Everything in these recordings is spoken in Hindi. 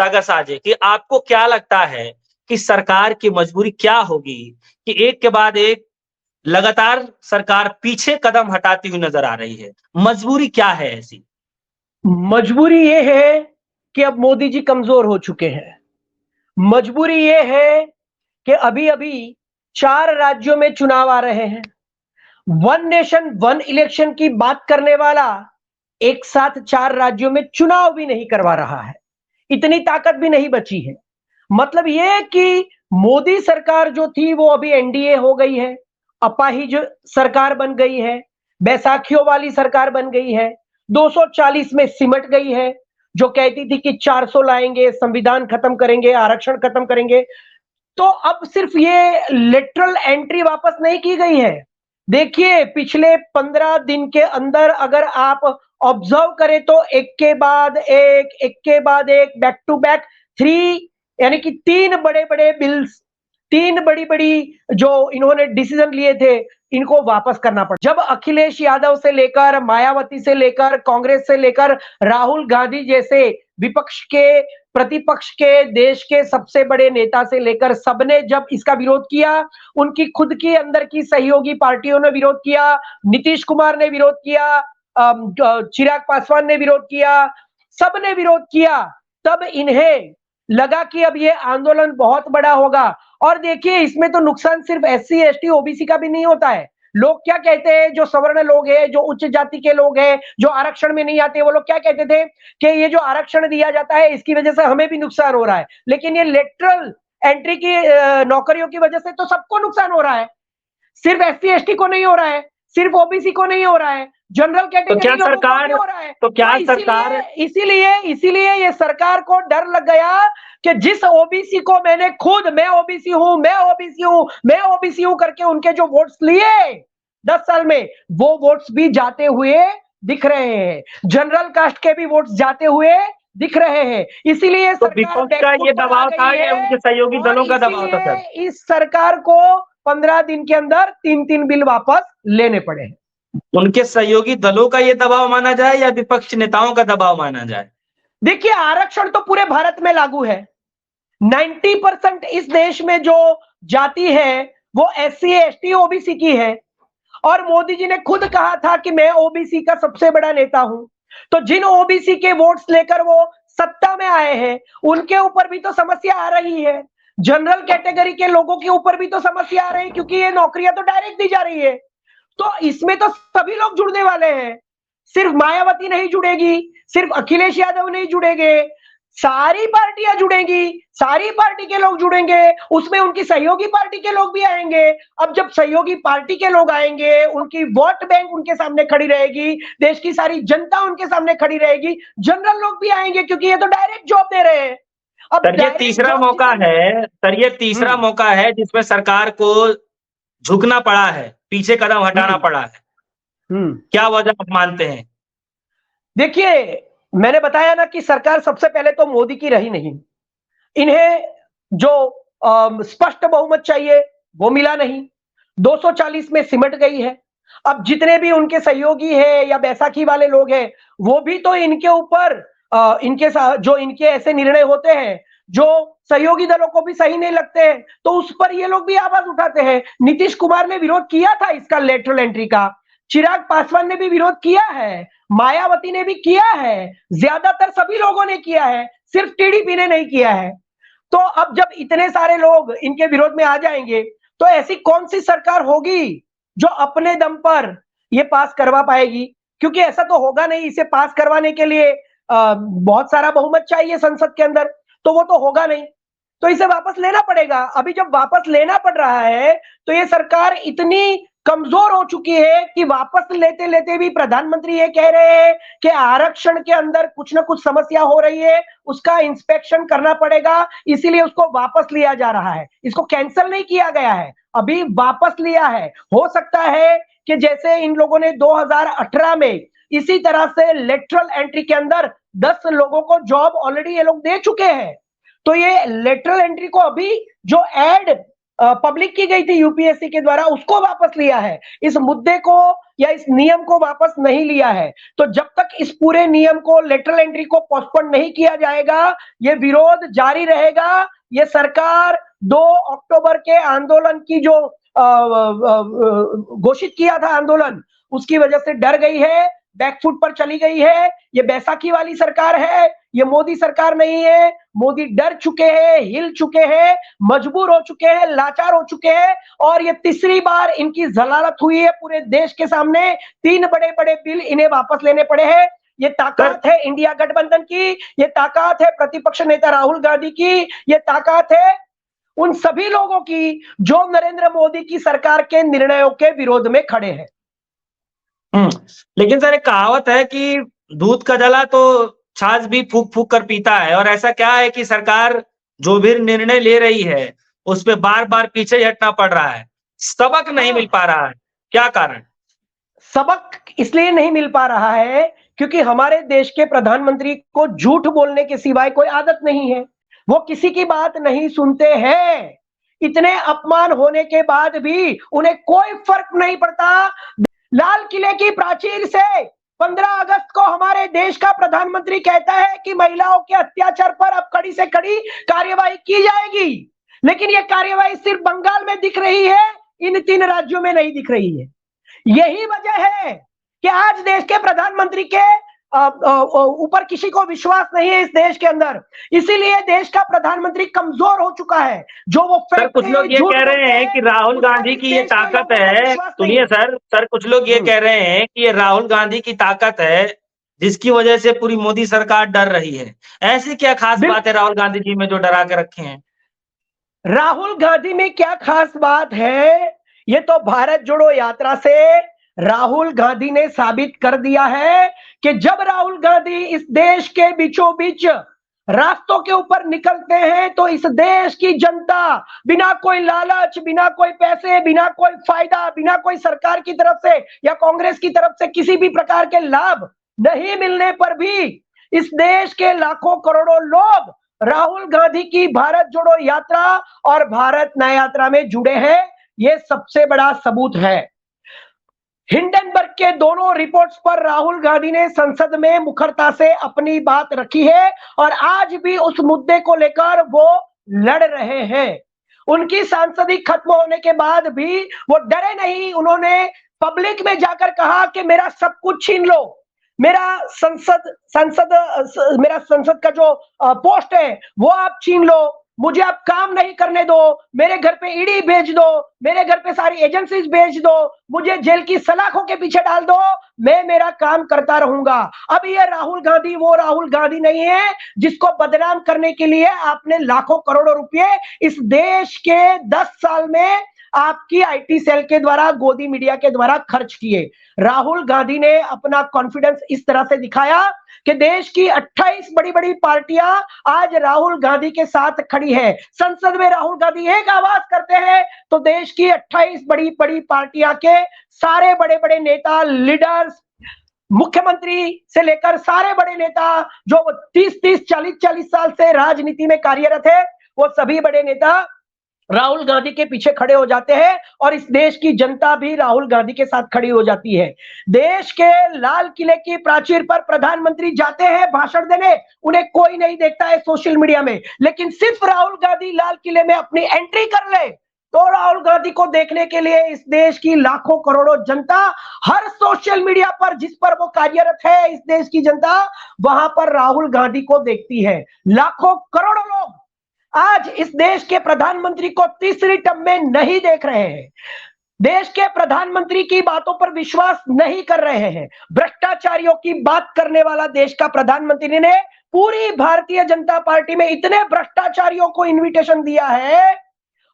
साजे कि आपको क्या लगता है कि सरकार की मजबूरी क्या होगी कि एक के बाद एक लगातार सरकार पीछे कदम हटाती हुई नजर आ रही है? मजबूरी क्या है ऐसी? मजबूरी ये है कि अब मोदी जी कमजोर हो चुके हैं। मजबूरी ये है कि अभी-अभी 4 राज्यों में चुनाव आ रहे हैं। वन नेशन वन इलेक्शन की बात करने वाला एक साथ 4 राज्यों में चुनाव भी नहीं करवा रहा है। इतनी ताकत भी नहीं बची है। मतलब ये कि मोदी सरकार जो थी वो अभी एनडीए हो गई है, अपाहिज सरकार बन गई है, बैसाखियों वाली सरकार बन गई है, 240 में सिमट गई है, जो कहती थी कि 400 लाएंगे, संविधान खत्म करेंगे, आरक्षण खत्म करेंगे। तो अब सिर्फ ये लिटरल एंट्री वापस नहीं की गई है। देखिए पिछले 15 दिन के अंदर अगर आप ऑब्जर्व करें तो एक के बाद एक, बैक टू बैक 3 यानी कि 3 बड़े-बड़े बिल्स, 3 बड़ी-बड़ी जो इन्होंने डिसीजन लिए थे, इनको वापस करना पड़ा। जब अखिलेश यादव से लेकर, मायावती से लेकर, कांग्रेस से लेकर राहुल गांधी जैसे विपक्ष के, प्रतिपक्ष के, देश के सबसे बड़े नेता से लेकर सबने जब इसका विरोध किया, उनकी खुद की अंदर की सहयोगी पार्टियों ने विरोध किया, नीतीश कुमार ने विरोध किया, चिराग पासवान ने विरोध किया, सबने विरोध किया, तब इन्हें लगा कि अब ये आंदोलन बहुत बड़ा होगा। और देखिए इसमें तो नुकसान सिर्फ एससी, एसटी, ओबीसी का भी नहीं होता है। लोग क्या कहते हैं, जो सवर्ण लोग हैं, जो उच्च जाति के लोग हैं, जो आरक्षण में नहीं आते, वो लोग क्या कहते थे कि ये जो आरक्षण दिया जाता है इसकी वजह से हमें भी नुकसान हो रहा है। लेकिन ये लेटरल एंट्री की नौकरियों की वजह से तो सबको नुकसान हो रहा है। सिर्फ एससी, एसटी को नहीं हो रहा है, सिर्फ ओबीसी को नहीं हो रहा है, जनरल कैटेगरी लोगों को भी हो रहा है। तो क्या सरकार इसीलिए ये सरकार को डर लग गया कि जिस ओबीसी को मैं ओबीसी हूं करके उनके जो वोट्स लिए 10 साल में, वो वोट्स भी जाते हुए दिख रहे हैं। जनरल कास्ट के भी वोट्स जाते हुए दिख रहे हैं। इसीलिए तो विपक्ष का ये दबाव था या उनके सहयोगी दलों का दबाव था सर? इस सरकार को 15 दिन के अंदर 3-3 बिल वापस लेने पड़े हैं। उनके सहयोगी दलों का ये दबाव माना जाए या विपक्ष नेताओं का दबाव माना जाए? देखिए आरक्षण तो पूरे भारत में लागू है। 90% इस देश में जो जाति है वो एससी, एसटी, ओबीसी की है। और मोदी जी ने खुद कहा था कि मैं ओबीसी का सबसे बड़ा नेता हूं। तो जिन ओबीसी के वोट्स लेकर वो सत्ता में आए हैं, उनके ऊपर भी तो समस्या आ रही है। जनरल कैटेगरी के लोगों के ऊपर भी तो समस्या आ रही है, क्योंकि ये नौकरियां तो डायरेक्ट दी जा रही है। तो इसमें तो सभी लोग जुड़ने वाले हैं। सिर्फ मायावती नहीं जुड़ेगी, सिर्फ अखिलेश यादव नहीं जुड़ेंगे, सारी पार्टियां जुड़ेंगी, सारी पार्टी के लोग जुड़ेंगे, उसमें उनकी सहयोगी पार्टी के लोग भी आएंगे। अब जब सहयोगी पार्टी के लोग आएंगे, उनकी वोट बैंक उनके सामने खड़ी रहेगी, देश की सारी जनता उनके सामने खड़ी रहेगी, जनरल लोग भी आएंगे, क्योंकि ये तो डायरेक्ट जॉब दे रहे हैं। अब सर ये तीसरा मौका है जिसमें सरकार को झुकना पड़ा है, पीछे कदम हटाना पड़ा है। क्या वजह आप मानते हैं? देखिए मैंने बताया ना कि सरकार सबसे पहले तो मोदी की रही नहीं। इन्हें जो स्पष्ट बहुमत चाहिए वो मिला नहीं, 240 में सिमट गई है। अब जितने भी उनके सहयोगी हैं या बैसाखी वाले लोग हैं, वो भी तो इनके ऊपर इनके साथ जो इनके ऐसे निर्णय होते हैं जो सहयोगी दलों को भी सही नहीं लगते हैं, तो उस पर ये लोग भी आवाज उठाते हैं। नीतीश कुमार ने विरोध किया था इसका, लेटरल एंट्री का। चिराग पासवान ने भी विरोध किया है, मायावती ने भी किया है, ज्यादातर सभी लोगों ने किया है, सिर्फ टीडीपी ने नहीं किया है। तो अब जब इतने सारे लोग इनके विरोध में आ जाएंगे, तो ऐसी कौन सी सरकार होगी जो अपने दम पर ये पास करवा पाएगी? क्योंकि ऐसा तो होगा नहीं। इसे पास करवाने के लिए बहुत सारा बहुमत चाहिए संसद के अंदर, तो वो तो होगा नहीं। तो इसे वापस लेना पड़ेगा। अभी जब वापस लेना पड़ रहा है, तो ये सरकार इतनी कमजोर हो चुकी है कि वापस लेते लेते भी प्रधानमंत्री ये कह रहे हैं कि आरक्षण के अंदर कुछ ना कुछ समस्या हो रही है, उसका इंस्पेक्शन करना पड़ेगा, इसीलिए उसको वापस लिया जा रहा है। इसको कैंसिल नहीं किया गया है, अभी वापस लिया है। हो सकता है कि जैसे इन लोगों ने 2018 में इसी तरह से लेटरल एंट्री के अंदर 10 लोगों को जॉब ऑलरेडी ये लोग दे चुके हैं, तो ये लेटरल एंट्री को अभी जो एड पब्लिक की गई थी यूपीएससी के द्वारा, उसको वापस लिया है। इस मुद्दे को या इस नियम को वापस नहीं लिया है, तो जब तक इस पूरे नियम को, लेटरल एंट्री को पोस्टपोन नहीं किया जाएगा, ये विरोध जारी रहेगा। ये सरकार 2 अक्टूबर के आंदोलन की जो घोषित किया था आंदोलन, उसकी वजह से डर गई है, बैकफुट पर चली गई है। ये बैसाखी वाली सरकार है, ये मोदी सरकार नहीं है। मोदी डर चुके हैं, हिल चुके हैं, मजबूर हो चुके हैं, लाचार हो चुके हैं, और ये तीसरी बार इनकी जलालत हुई है पूरे देश के सामने। 3 बड़े-बड़े बिल इन्हें वापस लेने पड़े हैं। ये ताकत है इंडिया गठबंधन की, ये ताकत है प्रतिपक्ष नेता राहुल गांधी की, ये ताकत है उन सभी लोगों की जो नरेंद्र मोदी की सरकार के निर्णयों के विरोध में खड़े हैं। लेकिन सर एक कहावत है कि दूध का जला तो छाछ भी फूक फूक कर पीता है, और ऐसा क्या है कि सरकार जो भी निर्णय ले रही है उस पे बार बार पीछे ही हटना पड़ रहा है, सबक नहीं मिल पा रहा है, क्या कारण? सबक इसलिए नहीं मिल पा रहा है क्योंकि हमारे देश के प्रधानमंत्री को झूठ बोलने के सिवाय कोई आदत नहीं है। वो किसी की बात नहीं सुनते हैं। इतने अपमान होने के बाद भी उन्हें कोई फर्क नहीं पड़ता। लाल किले की प्राचीर से 15 अगस्त को हमारे देश का प्रधानमंत्री कहता है कि महिलाओं के अत्याचार पर अब कड़ी से कड़ी कार्यवाही की जाएगी, लेकिन यह कार्यवाही सिर्फ बंगाल में दिख रही है, इन 3 राज्यों में नहीं दिख रही है। यही वजह है कि आज देश के प्रधानमंत्री के ऊपर किसी को विश्वास नहीं है इस देश के अंदर, इसीलिए देश का प्रधानमंत्री कमजोर हो चुका है। जो वो सर कुछ लोग ये कह रहे हैं कि राहुल गांधी की ये ताकत है, सुनिए सर कुछ लोग ये कह रहे हैं कि ये राहुल गांधी की ताकत है जिसकी वजह से पूरी मोदी सरकार डर रही है। ऐसी क्या खास बात है राहुल गांधी जी में जो डरा के रखे हैं? राहुल गांधी में क्या खास बात है, ये तो भारत जोड़ो यात्रा से राहुल गांधी ने साबित कर दिया है कि जब राहुल गांधी इस देश के बीचों बीच रास्तों के ऊपर निकलते हैं तो इस देश की जनता बिना कोई लालच, बिना कोई पैसे, बिना कोई फायदा, बिना कोई सरकार की तरफ से या कांग्रेस की तरफ से किसी भी प्रकार के लाभ नहीं मिलने पर भी इस देश के लाखों करोड़ों लोग राहुल गांधी की भारत जोड़ो यात्रा और भारत न्याय यात्रा में जुड़े हैं। यह सबसे बड़ा सबूत है। हिंडनबर्ग के दोनों रिपोर्ट्स पर राहुल गांधी ने संसद में मुखरता से अपनी बात रखी है और आज भी उस मुद्दे को लेकर वो लड़ रहे हैं। उनकी सांसदी खत्म होने के बाद भी वो डरे नहीं। उन्होंने पब्लिक में जाकर कहा कि मेरा सब कुछ छीन लो, मेरा संसद का जो पोस्ट है वो आप छीन लो, मुझे आप काम नहीं करने दो, मेरे घर पे ईडी भेज दो, मेरे घर पे सारी एजेंसीज भेज दो, मुझे जेल की सलाखों के पीछे डाल दो, मैं मेरा काम करता रहूंगा। अब ये राहुल गांधी वो राहुल गांधी नहीं है जिसको बदनाम करने के लिए आपने लाखों करोड़ों रुपए इस देश के 10 साल में आपकी आईटी सेल के द्वारा, गोदी मीडिया के द्वारा खर्च किए। राहुल गांधी ने अपना कॉन्फिडेंस इस तरह से दिखाया कि देश की 28 बड़ी बड़ी पार्टियां आज राहुल गांधी के साथ खड़ी है। संसद में राहुल गांधी एक आवाज करते हैं तो देश की 28 बड़ी बड़ी पार्टियां के सारे बड़े बड़े नेता, लीडर्स, मुख्यमंत्री से लेकर सारे बड़े नेता जो 30-30, 40-40 साल से राजनीति में कार्यरत है, वो सभी बड़े नेता राहुल गांधी के पीछे खड़े हो जाते हैं और इस देश की जनता भी राहुल गांधी के साथ खड़ी हो जाती है। देश के लाल किले की प्राचीर पर प्रधानमंत्री जाते हैं भाषण देने, उन्हें कोई नहीं देखता है सोशल मीडिया में, लेकिन सिर्फ राहुल गांधी लाल किले में अपनी एंट्री कर ले तो राहुल गांधी को देखने के लिए इस देश की लाखों करोड़ों जनता हर सोशल मीडिया पर जिस पर वो कार्यरत है, इस देश की जनता वहां पर राहुल गांधी को देखती है। लाखों करोड़ों लोग आज इस देश के प्रधानमंत्री को तीसरी टर्म में नहीं देख रहे हैं, देश के प्रधानमंत्री की बातों पर विश्वास नहीं कर रहे हैं। भ्रष्टाचारियों की बात करने वाला देश का प्रधानमंत्री ने पूरी भारतीय जनता पार्टी में इतने भ्रष्टाचारियों को इनविटेशन दिया है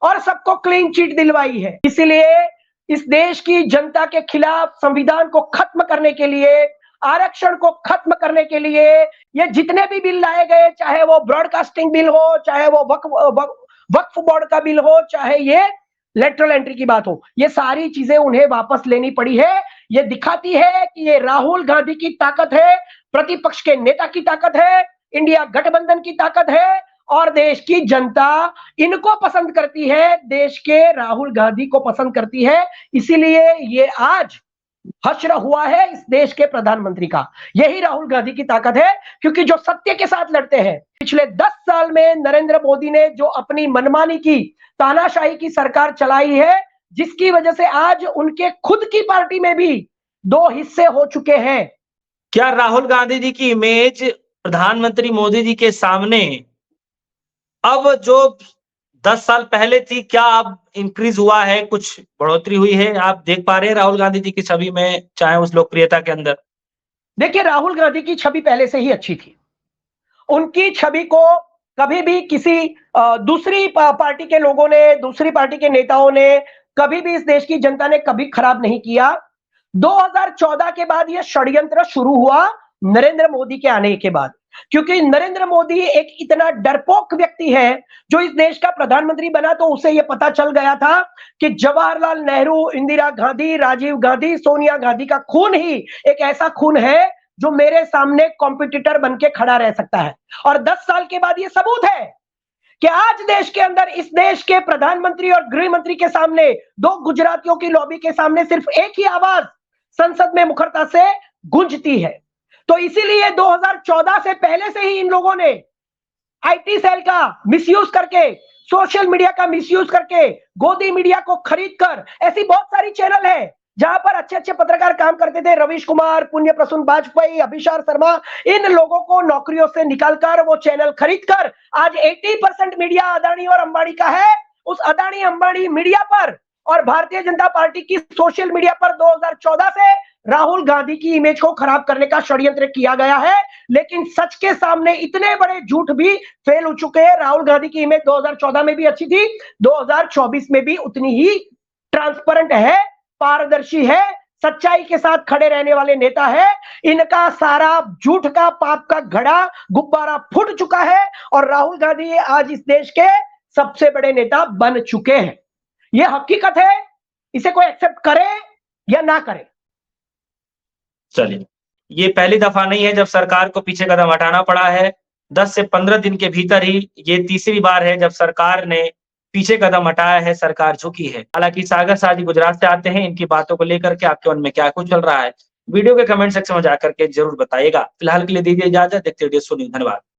और सबको क्लीन चिट दिलवाई है। इसलिए इस देश की जनता के खिलाफ संविधान को खत्म करने के लिए, आरक्षण को खत्म करने के लिए ये जितने भी बिल लाए गए, चाहे वो ब्रॉडकास्टिंग बिल हो, चाहे वो वक्फ बोर्ड का बिल हो, चाहे ये लेटरल एंट्री की बात हो, ये सारी चीजें उन्हें वापस लेनी पड़ी है। ये दिखाती है कि ये राहुल गांधी की ताकत है, प्रतिपक्ष के नेता की ताकत है, इंडिया गठबंधन की ताकत है और देश की जनता इनको पसंद करती है, देश के राहुल गांधी को पसंद करती है। इसीलिए ये आज हश्र हुआ है इस देश के प्रधानमंत्री का। यही राहुल गांधी की ताकत है, क्योंकि जो सत्य के साथ लड़ते हैं। पिछले 10 साल में नरेंद्र मोदी ने जो अपनी मनमानी की, तानाशाही की सरकार चलाई है, जिसकी वजह से आज उनके खुद की पार्टी में भी 2 हिस्से हो चुके हैं। क्या राहुल गांधी जी की इमेज प्रधानमंत्री मोदी जी के सामने अब जो 10 साल पहले थी, क्या अब इंक्रीज हुआ है, कुछ बढ़ोतरी हुई है? आप देख पा रहे हैं राहुल गांधी जी की छवि में, चाहे उस लोकप्रियता के अंदर? देखिए, राहुल गांधी की छवि पहले से ही अच्छी थी। उनकी छवि को कभी भी किसी दूसरी पार्टी के लोगों ने, दूसरी पार्टी के नेताओं ने, कभी भी इस देश की जनता ने कभी खराब नहीं किया। 2014 के बाद यह षड्यंत्र शुरू हुआ, नरेंद्र मोदी के आने के बाद, क्योंकि नरेंद्र मोदी एक इतना डरपोक व्यक्ति है, जो इस देश का प्रधानमंत्री बना तो उसे यह पता चल गया था कि जवाहरलाल नेहरू, इंदिरा गांधी, राजीव गांधी, सोनिया गांधी का खून ही एक ऐसा खून है जो मेरे सामने कॉम्पिटिटर बन के खड़ा रह सकता है। और 10 साल के बाद यह सबूत है कि आज देश के अंदर, इस देश के प्रधानमंत्री और गृह मंत्री के सामने, 2 गुजरातियों की लॉबी के सामने सिर्फ एक ही आवाज संसद में मुखरता से गूंजती है। तो इसीलिए 2014 से पहले से ही इन लोगों ने आईटी सेल का मिसयूज करके, सोशल मीडिया का मिसयूज करके, गोदी मीडिया को खरीद कर, ऐसी बहुत सारी चैनल है जहां पर अच्छे अच्छे पत्रकार काम करते थे, रवीश कुमार, पुण्य प्रसून वाजपेयी, अभिषार शर्मा, इन लोगों को नौकरियों से निकालकर, वो चैनल खरीदकर आज 80% मीडिया अदानी और अंबानी का है। उस अदानी अंबानी मीडिया पर और भारतीय जनता पार्टी की सोशल मीडिया पर 2014 से राहुल गांधी की इमेज को खराब करने का षड्यंत्र किया गया है। लेकिन सच के सामने इतने बड़े झूठ भी फेल हो चुके हैं। राहुल गांधी की इमेज 2014 में भी अच्छी थी, 2024 में भी उतनी ही ट्रांसपेरेंट है, पारदर्शी है, सच्चाई के साथ खड़े रहने वाले नेता है। इनका सारा झूठ का, पाप का घड़ा, गुब्बारा फूट चुका है और राहुल गांधी आज इस देश के सबसे बड़े नेता बन चुके हैं। यह हकीकत है, इसे कोई एक्सेप्ट करे या ना करे। चलिए, ये पहली दफा नहीं है जब सरकार को पीछे कदम हटाना पड़ा है। 10 से 15 दिन के भीतर ही ये तीसरी बार है जब सरकार ने पीछे कदम हटाया है, सरकार झुकी है। हालांकि सागर शाह जी गुजरात से आते हैं, इनकी बातों को लेकर के आपके मन में क्या कुछ चल रहा है, वीडियो के कमेंट सेक्शन में जाकर के जरूर बताइएगा। फिलहाल के लिए दीजिए इजाजत, देखते रहिए सोनी, धन्यवाद।